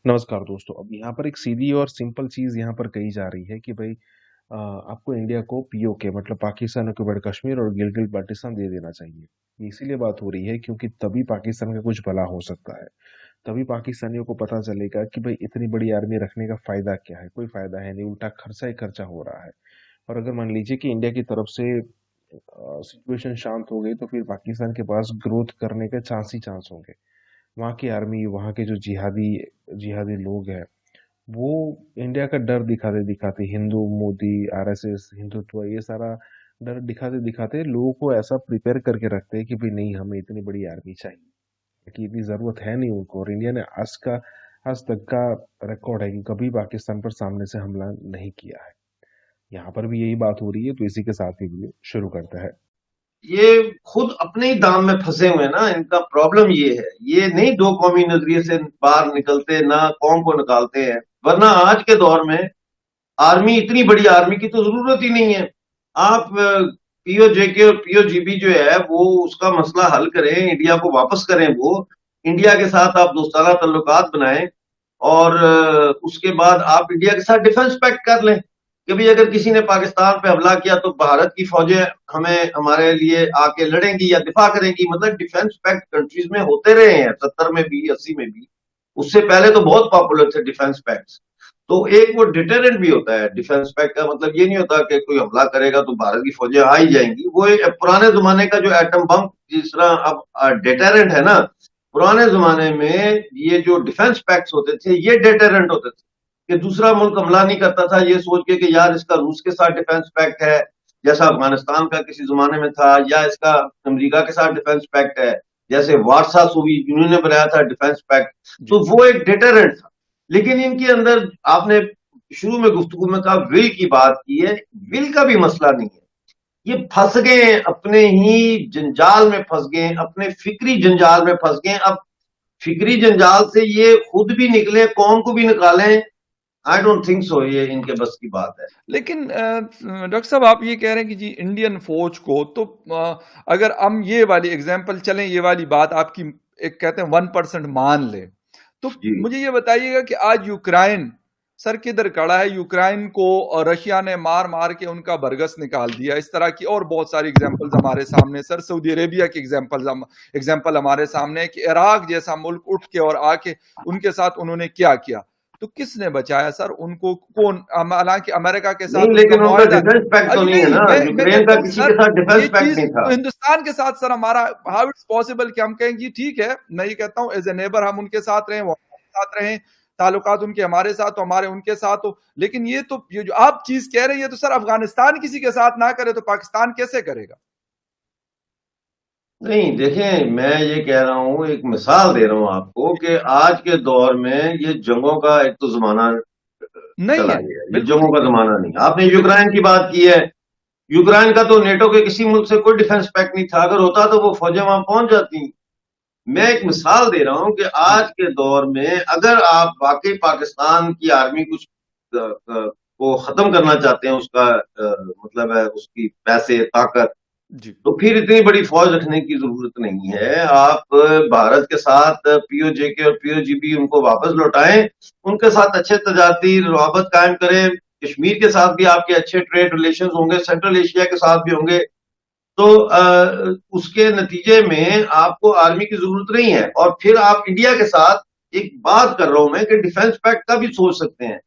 नमस्कार दोस्तों। अब यहाँ पर एक सीधी और सिंपल चीज़ यहाँ पर कही जा रही है कि भाई आपको इंडिया को पीओके मतलब पाकिस्तान ऑक्यूपाइड कश्मीर और गिलगित बाल्टिस्तान दे देना चाहिए। ये इसीलिए बात हो रही है क्योंकि तभी पाकिस्तान का कुछ भला हो सकता है। तभी पाकिस्तानियों को पता चलेगा कि भाई इतनी बड़ी आर्मी रखने का फायदा क्या है। कोई फायदा है नहीं, उल्टा खर्चा ही खर्चा हो रहा है। और अगर मान लीजिए कि इंडिया की तरफ से सिचुएशन शांत हो गई तो फिर पाकिस्तान के पास ग्रोथ करने के चांस ही चांस होंगे। वहाँ की आर्मी, वहाँ के जो जिहादी जिहादी लोग हैं, वो इंडिया का डर दिखाते दिखाते हिंदू मोदी आरएसएस हिंदुत्व ये सारा डर दिखाते दिखाते लोगों को ऐसा प्रिपेयर करके रखते हैं कि भाई नहीं, हमें इतनी बड़ी आर्मी चाहिए कि इतनी जरूरत है नहीं उनको। और इंडिया ने आज तक का रिकॉर्ड है कि कभी पाकिस्तान पर सामने से हमला नहीं किया है। यहाँ पर भी यही बात हो रही है, तो इसी के साथ ही वीडियो शुरू करता है। ये खुद अपने ही दाम में फंसे हुए हैं ना। इनका प्रॉब्लम ये है, ये नहीं दो कौमी नजरिए से बाहर निकलते ना कौम को निकालते हैं। वरना आज के दौर में आर्मी, इतनी बड़ी आर्मी की तो जरूरत ही नहीं है। आप पीओजेके और पीओजीबी जो है वो उसका मसला हल करें, इंडिया को वापस करें। वो इंडिया के साथ आप दोस्ताना ताल्लुकात बनाएं और उसके बाद आप इंडिया के साथ डिफेंस पैक्ट कर लें कि भाई अगर किसी ने पाकिस्तान पे हमला किया तो भारत की फौजें हमें हमारे लिए आके लड़ेंगी या दिफा करेंगी। मतलब डिफेंस पैक्ट कंट्रीज में होते रहे हैं, 70 में भी 80 में भी। उससे पहले तो बहुत पॉपुलर थे डिफेंस पैक्ट। तो एक वो डिटरेंट भी होता है। डिफेंस पैक्ट का मतलब ये नहीं होता कि कोई हमला करेगा तो भारत की फौजें आ ही जाएंगी। वो एक पुराने जमाने का जो एटम बम जिस तरह अब डिटरेंट है ना, पुराने जमाने में ये जो डिफेंस पैक्ट होते थे ये डिटरेंट होते थे कि दूसरा मुल्क हमला नहीं करता था ये सोच के कि यार इसका रूस के साथ डिफेंस पैक्ट है, जैसा अफगानिस्तान का किसी जमाने में था, या इसका अमेरिका के साथ डिफेंस पैक्ट है, जैसे वार्सा सोवियत यूनियन ने बनाया था डिफेंस पैक्ट। जी। तो वो एक डिटरेंट था। लेकिन इनके अंदर आपने शुरू में गुफ्तगू में कहा विल की बात की है। विल का भी मसला नहीं है। ये फंस गए अपने ही जंजाल में, फंस गए अपने फिक्री जंजाल में, फंस गए। अब फिक्री जंजाल से ये खुद भी निकले, कौम को भी निकालें, आई डोंट थिंक सो ये इनके बस की बात है। लेकिन डॉक्टर साहब आप ये कह रहे हैं कि जी इंडियन फौज को तो अगर हम ये वाली एग्जांपल चलें, ये वाली बात आपकी एक कहते हैं 1% मान ले, तो जी मुझे ये बताइएगा कि आज यूक्रेन सर किधर खड़ा है। यूक्रेन को रशिया ने मार मार के उनका बरगस निकाल दिया। इस तरह की और बहुत सारी एग्जांपल्स हमारे सामने सर। सऊदी अरेबिया की एग्जांपल हमारे सामने है कि इराक जैसा मुल्क उठ के और आके उनके साथ उन्होंने क्या किया। तो किसने बचाया सर उनको? कौन? हालांकि अमेरिका के साथ नहीं, उनका लेकिन उनका मुआहदा डिफेंस पैक्ट तो नहीं है नहीं। ना। मैं यूक्रेन कहता का हूँ किसी के सर साथ डिफेंस ये पैक्ट चीज नहीं था। तो हिंदुस्तान के साथ सर हमारा हाउ इट्स पॉसिबल कि हम कहें जी ठीक है। मैं ये कहता हूँ एज ए नेबर हम उनके साथ रहें, वो हमारे साथ रहें, ताल्लुकात उनके हमारे साथ हो, हमारे उनके साथ हो। लेकिन ये तो ये जो आप चीज कह रहे हैं ये तो सर अफगानिस्तान किसी के साथ ना करे तो पाकिस्तान कैसे करेगा? नहीं, देखें, मैं ये कह रहा हूँ, एक मिसाल दे रहा हूँ आपको कि आज के दौर में ये जंगों का एक तो जमाना नहीं चला है, गया। ये बिल्कुल जंगों ठीक का है। जमाना नहीं। आपने यूक्रेन की बात की है। यूक्रेन का तो नेटो के किसी मुल्क से कोई डिफेंस पैक्ट नहीं था। अगर होता तो वो फौजें वहां पहुंच जाती। मैं एक मिसाल दे रहा हूं कि जी आज के दौर में अगर आप वाकई पाकिस्तान की आर्मी कुछ को खत्म करना चाहते हैं, उसका मतलब है उसकी पैसे ताकत, जी तो फिर इतनी बड़ी फौज रखने की जरूरत नहीं है। आप भारत के साथ पीओजेके और पीओजीबी उनको वापस लौटाएं, उनके साथ अच्छे तजारती रवाबत कायम करें। कश्मीर के साथ भी आपके अच्छे ट्रेड रिलेशन होंगे, सेंट्रल एशिया के साथ भी होंगे। तो उसके नतीजे में आपको आर्मी की जरूरत नहीं है। और फिर आप इंडिया के साथ, एक बात कर रहा हूं मैं कि डिफेंस पैक्ट का भी सोच सकते हैं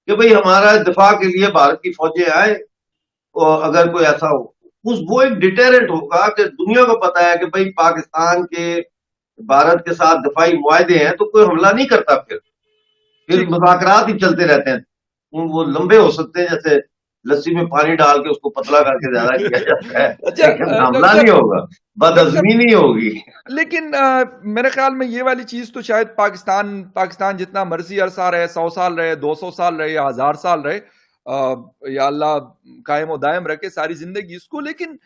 कि भाई हमारा दिफा के लिए भारत की फौजें आए। और अगर कोई ऐसा हो, उस वो एक डिटेरेंट होगा कि दुनिया को पता है कि भाई पाकिस्तान के भारत के साथ दफाई मुआहदे हैं तो कोई हमला नहीं करता। फिर ठीक। मुज़ाकरात ही चलते रहते हैं। वो लंबे हो सकते हैं, जैसे लस्सी में पानी डाल के उसको पतला करके ज्यादा किया जाता है, अच्छा लेकिन हमला डॉक्टर नहीं होगा, डॉक्टर बदअज़मी नहीं होगी। लेकिन मेरे ख्याल में ये वाली चीज तो शायद पाकिस्तान पाकिस्तान जितना मर्जी अरसा रहे, 100 साल रहे, 200 साल रहे या 1000 साल रहे, या अल्लाह कायम और दायम रखे सारी जिंदगी इसको। लेकिन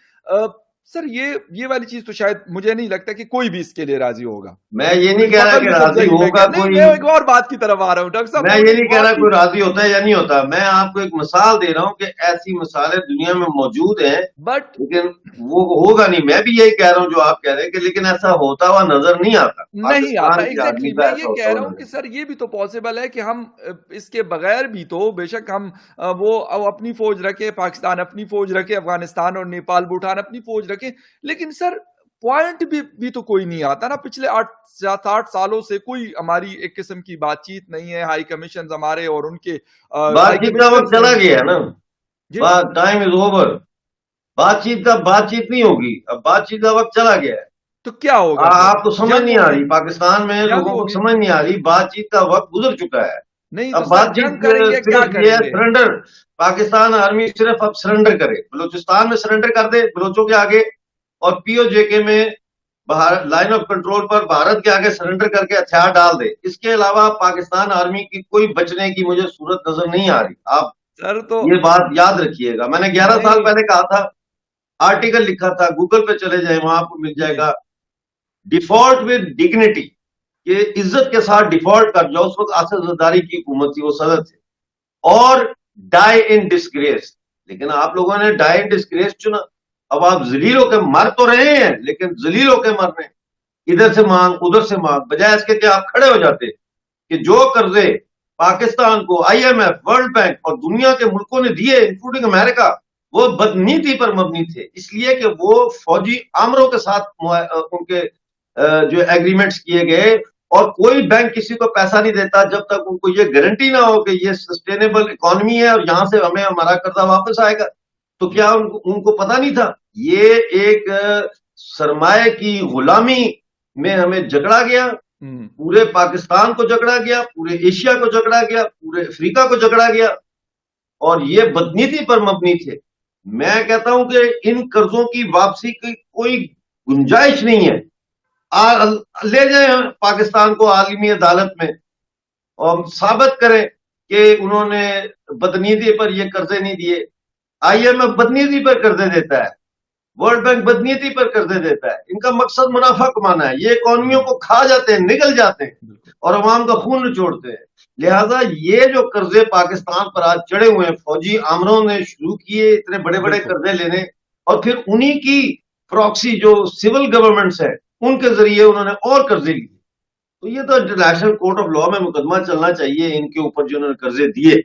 सर ये वाली चीज तो शायद मुझे नहीं लगता कि कोई भी इसके लिए राजी होगा। मैं ये नहीं कोई कह रहा बगल कि में सब राजी जगह होगा नहीं, कोई। मैं एक और बात की तरफ आ रहा हूँ डॉक्टर साहब। मैं मुझे ये एक नहीं कह और रहा चीज कोई राजी होता है या नहीं होता। मैं आपको एक मिसाल दे रहा हूं कि ऐसी मिसालें दुनिया में मौजूद हैं। बट लेकिन وہ ہوگا نہیں. میں بھی یہی کہہ رہا ہوں جو آپ کہہ رہے ہیں کہ لیکن ایسا ہوتا ہوا نظر نہیں آتا نہیں آتا. پاکستان کی ایگزیکٹلی آرمی کا میں ایسا یہ ہوتا کہہ ہوا رہا ہوں نظر کہ سر یہ بھی تو پاسبل ہے کہ ہم اس کے بغیر بھی تو بے شک ہم وہ اپنی فوج رکھے, پاکستان اپنی فوج رکھے, افغانستان اور نیپال بھوٹان اپنی فوج رکھے, لیکن سر پوائنٹ بھی تو کوئی نہیں آتا نا. پچھلے 8 سالوں سے کوئی ہماری ایک قسم کی بات چیت نہیں ہے. ہائی کمیشنز ہمارے اور ان کے بات چیت کا وقت چلا گیا ہے نا. جی ٹائم از اوور. بات چیت نہیں ہوگی. اب بات چیت کا وقت چلا گیا ہے. تو کیا ہوگا سر؟ آپ کو سمجھ نہیں آ رہی, پاکستان میں جنگ لوگوں کو ہوگی. سمجھ نہیں آ رہی, بات چیت کا وقت گزر چکا ہے. نہیں تو اب سر بات چیت جنگ کریں گے, کیا صرف یہ کریں ہے گے؟ سرنڈر. پاکستان آرمی صرف اب سرنڈر کرے, بلوچستان میں سرنڈر کر دے بلوچوں کے آگے, اور پی او جے کے میں لائن آف کنٹرول پر بھارت کے آگے سرنڈر کر کے ہتھیار ڈال دے. اس کے علاوہ پاکستان آرمی کی کوئی بچنے کی مجھے صورت نظر نہیں آ رہی. آپ سر تو یہ بات یاد رکھیے گا. میں نے 11 سال پہلے کہا تھا, آرٹیکل لکھا تھا, گوگل پہ چلے جائیں وہاں آپ کو مل جائے گا. ڈیفالٹ ود ڈگنیٹی, کہ عزت کے ساتھ ڈیفالٹ کر جاؤ. اس وقت آصف زرداری کی حکومت تھی, وہ صدر تھے. اور ڈائی ان ڈسگریس. لیکن آپ لوگوں نے ڈائی ان ڈسگریس چنا. اب آپ ذلیل ہو کے مر تو رہے ہیں, لیکن ذلیل ہو کے مر رہے ہیں. ادھر سے مانگ ادھر سے مانگ, بجائے اس کے کہ آپ کھڑے ہو جاتے کہ جو قرضے پاکستان کو I M F, World Bank اور دنیا کے ملکوں نے دیے انکلوڈنگ امریکہ, وہ بدنیتی پر مبنی تھے. اس لیے کہ وہ فوجی آمروں کے ساتھ ان کے جو ایگریمنٹس کیے گئے, اور کوئی بینک کسی کو پیسہ نہیں دیتا جب تک ان کو یہ گارنٹی نہ ہو کہ یہ سسٹینیبل اکانومی ہے اور یہاں سے ہمیں ہمارا قرضہ واپس آئے گا. تو کیا ان کو پتا نہیں تھا؟ یہ ایک سرمایہ کی غلامی میں ہمیں جکڑا گیا. پورے پاکستان کو جکڑا گیا, پورے ایشیا کو جکڑا گیا, پورے افریقہ کو جکڑا گیا, اور یہ بدنیتی پر مبنی تھے. میں کہتا ہوں کہ ان قرضوں کی واپسی کی کوئی گنجائش نہیں ہے. لے جائیں پاکستان کو عالمی عدالت میں اور ثابت کریں کہ انہوں نے بدنیتی پر یہ قرضے نہیں دیے. آئی ایم ایف بدنیتی پر قرضے دیتا ہے, ورلڈ بینک بدنیتی پر قرضے دیتا ہے. ان کا مقصد منافع کمانا ہے. یہ اکانومیوں کو کھا جاتے ہیں, نگل جاتے ہیں, اور عوام کا خون نچوڑتے ہیں. لہذا یہ جو قرضے پاکستان پر آج چڑھے ہوئے ہیں, فوجی آمروں نے شروع کیے اتنے بڑے بڑے قرضے لینے, اور پھر انہی کی پراکسی جو سول گورنمنٹس ہیں ان کے ذریعے انہوں نے اور قرضے لیے. تو یہ تو انٹرنیشنل کورٹ آف لا میں مقدمہ چلنا چاہیے ان کے اوپر جو انہوں نے قرضے دیے.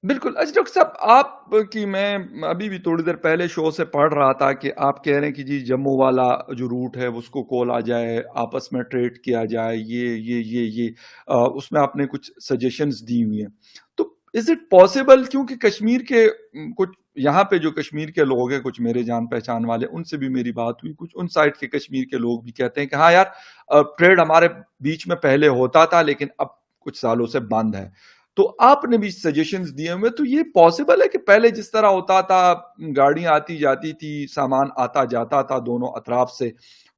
بالکل. اچھا ڈاکٹر صاحب, آپ کی میں ابھی بھی تھوڑی دیر پہلے شو سے پڑھ رہا تھا کہ آپ کہہ رہے ہیں کہ جی جموں والا جو روٹ ہے اس کو کھولا جائے, آپس میں ٹریڈ کیا جائے, یہ اس میں آپ نے کچھ سجیشنز دی ہوئی ہیں. تو از اٹ پاسبل, کیونکہ کشمیر کے کچھ یہاں پہ جو کشمیر کے لوگ ہیں, کچھ میرے جان پہچان والے, ان سے بھی میری بات ہوئی, کچھ ان سائڈ کے کشمیر کے لوگ بھی کہتے ہیں کہ ہاں یار ٹریڈ ہمارے بیچ میں پہلے ہوتا تھا لیکن اب کچھ سالوں سے بند ہے. تو آپ نے بھی سجیشنز دیے ہوئے, تو یہ پاسبل ہے کہ پہلے جس طرح ہوتا تھا, گاڑیاں آتی جاتی تھی, سامان آتا جاتا تھا دونوں اطراف سے,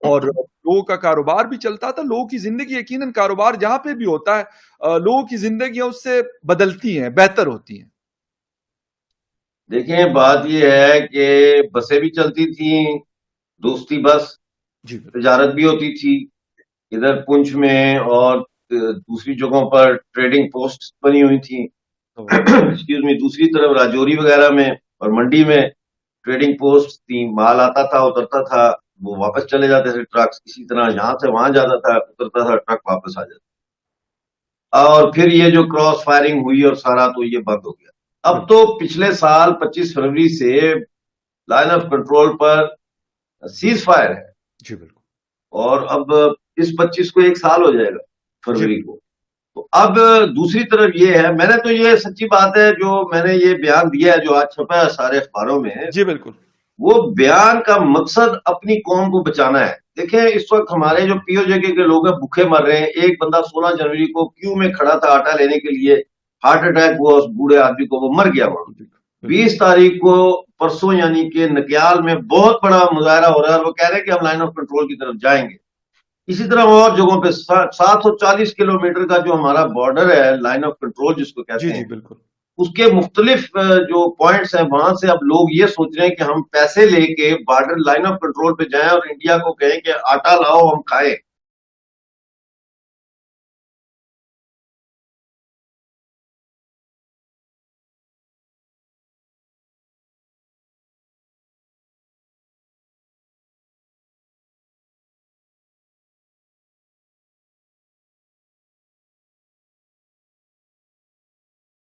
اور لوگوں کا کاروبار بھی چلتا تھا, لوگوں کی زندگی, یقیناً کاروبار جہاں پہ بھی ہوتا ہے لوگوں کی زندگیاں اس سے بدلتی ہیں, بہتر ہوتی ہیں. دیکھیں بات یہ ہے کہ بسیں بھی چلتی تھیں, دوستی بس, تجارت بھی ہوتی تھی ادھر پنچ میں, اور دوسری جگہوں پر ٹریڈنگ پوسٹ بنی ہوئی تھی. ایکسکیوز می, دوسری طرف راجوری وغیرہ میں اور منڈی میں ٹریڈنگ پوسٹ تھی. مال آتا تھا, اترتا تھا, وہ واپس چلے جاتے تھے ٹرک. اسی طرح یہاں سے وہاں جاتا تھا, اترتا تھا, ٹرک واپس آ جاتا. اور پھر یہ جو کراس فائرنگ ہوئی اور سارا, تو یہ بند ہو گیا. اب تو پچھلے سال 25 فروری سے line of control per cease fire ہے. جی بالکل. اور اب اس 25 کو 1 سال ہو جائے گا فروری کو. تو اب دوسری طرف یہ ہے, میں نے تو یہ سچی بات ہے جو میں نے یہ بیان دیا ہے جو آج چھپا ہے سارے اخباروں میں, جی بالکل, وہ بیان کا مقصد اپنی قوم کو بچانا ہے. دیکھیں اس وقت ہمارے جو پی او جے کے لوگ ہیں بھوکے مر رہے ہیں. ایک بندہ 16 جنوری کو کیو میں کھڑا تھا آٹا لینے کے لیے, ہارٹ اٹیک ہوا اس بوڑھے آدمی کو, وہ مر گیا وہاں. 20 تاریخ کو پرسوں یعنی کہ نکیال میں بہت بڑا مظاہرہ ہو رہا ہے, اور وہ کہہ رہے ہیں کہ ہم لائن آف کنٹرول کی طرف جائیں گے. اسی طرح اور جگہوں پہ 740 کلومیٹر کا جو ہمارا بارڈر ہے, لائن آف کنٹرول جس کو کہتے ہیں, بالکل, اس کے مختلف جو پوائنٹس ہیں وہاں سے اب لوگ یہ سوچ رہے ہیں کہ ہم پیسے لے کے بارڈر لائن آف کنٹرول پہ جائیں اور انڈیا کو کہیں کہ آٹا لاؤ ہم کھائیں.